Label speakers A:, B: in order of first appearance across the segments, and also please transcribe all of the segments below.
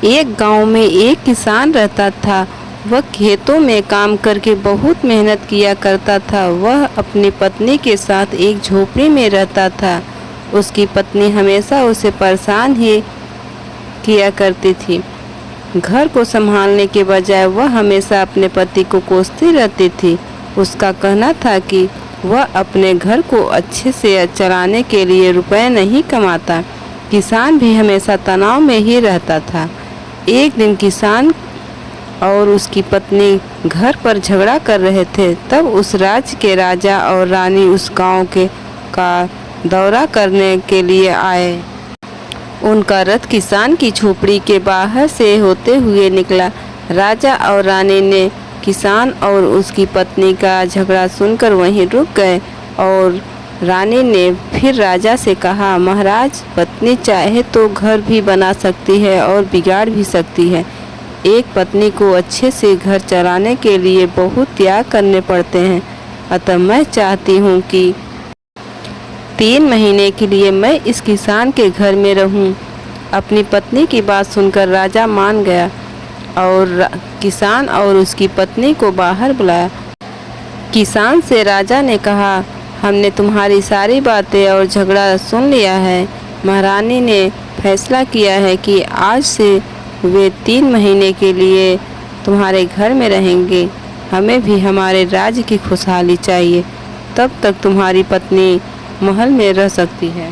A: एक गांव में एक किसान रहता था। वह खेतों में काम करके बहुत मेहनत किया करता था। वह अपनी पत्नी के साथ एक झोपड़ी में रहता था। उसकी पत्नी हमेशा उसे परेशान ही किया करती थी। घर को संभालने के बजाय वह हमेशा अपने पति को कोसती रहती थी। उसका कहना था कि वह अपने घर को अच्छे से चलाने के लिए रुपए नहीं कमाता। किसान भी हमेशा तनाव में ही रहता था। एक दिन किसान और उसकी पत्नी घर पर झगड़ा कर रहे थे। तब उस राज्य के राजा और रानी उस गांव का दौरा करने के लिए आए। उनका रथ किसान की झोपड़ी के बाहर से होते हुए निकला। राजा और रानी ने किसान और उसकी पत्नी का झगड़ा सुनकर वहीं रुक गए और रानी ने फिर राजा से कहा, महाराज, पत्नी चाहे तो घर भी बना सकती है और बिगाड़ भी सकती है। एक पत्नी को अच्छे से घर चलाने के लिए बहुत त्याग करने पड़ते हैं। अतः मैं चाहती हूँ कि 3 महीने के लिए मैं इस किसान के घर में रहूँ। अपनी पत्नी की बात सुनकर राजा मान गया और किसान और उसकी पत्नी को बाहर बुलाया। किसान से राजा ने कहा, हमने तुम्हारी सारी बातें और झगड़ा सुन लिया है। महारानी ने फैसला किया है कि आज से वे 3 महीने के लिए तुम्हारे घर में रहेंगे। हमें भी हमारे राज्य की खुशहाली चाहिए। तब तक तुम्हारी पत्नी महल में रह सकती है।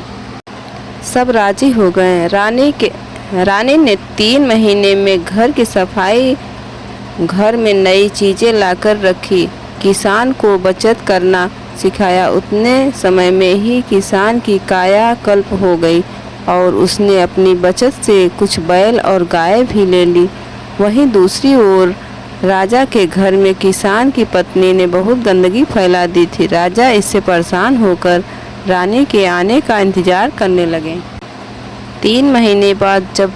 A: सब राजी हो गए। रानी ने 3 महीने में घर की सफाई, घर में नई चीज़ें लाकर रखी। किसान को बचत करना सिखाया। उतने समय में ही किसान की कायाकल्प हो गई और उसने अपनी बचत से कुछ बैल और गाय भी ले ली। वहीं दूसरी ओर राजा के घर में किसान की पत्नी ने बहुत गंदगी फैला दी थी। राजा इससे परेशान होकर रानी के आने का इंतजार करने लगे। 3 महीने बाद जब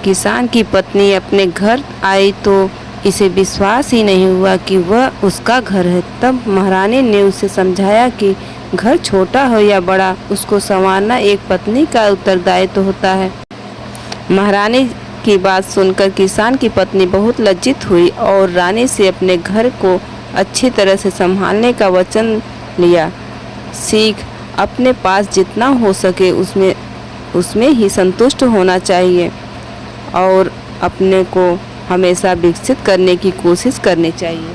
A: किसान की पत्नी अपने घर आई तो इसे विश्वास ही नहीं हुआ कि वह उसका घर है। तब महारानी ने उसे समझाया कि घर छोटा हो या बड़ा, उसको संवारना एक पत्नी का उत्तरदायित्व होता है। महारानी की बात सुनकर किसान की पत्नी बहुत लज्जित हुई और रानी से अपने घर को अच्छी तरह से संभालने का वचन लिया। सीख, अपने पास जितना हो सके उसमें ही संतुष्ट होना चाहिए और अपने को हमेशा विकसित करने की कोशिश करनी चाहिए।